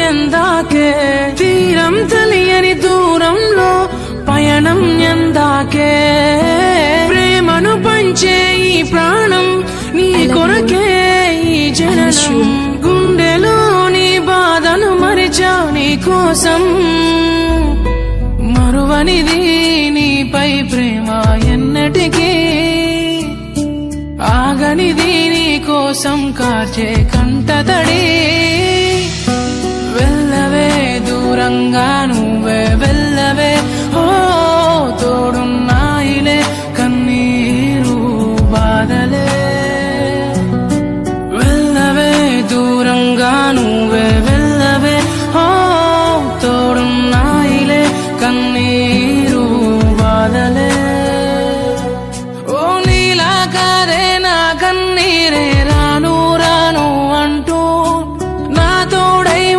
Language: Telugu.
ఎందాకే తీరం తెలియని దూరంలో పయనం ఎందాకే ప్రేమను పంచే ఈ ప్రాణం నీ కొరకే ఈ జననం గుండెలో నీ బాధను మరిచా నీ కోసం మరువనిది నీపై ప్రేమ ఎన్నటికీ ఆగనిది నీ కోసం కార్చే కంటతడి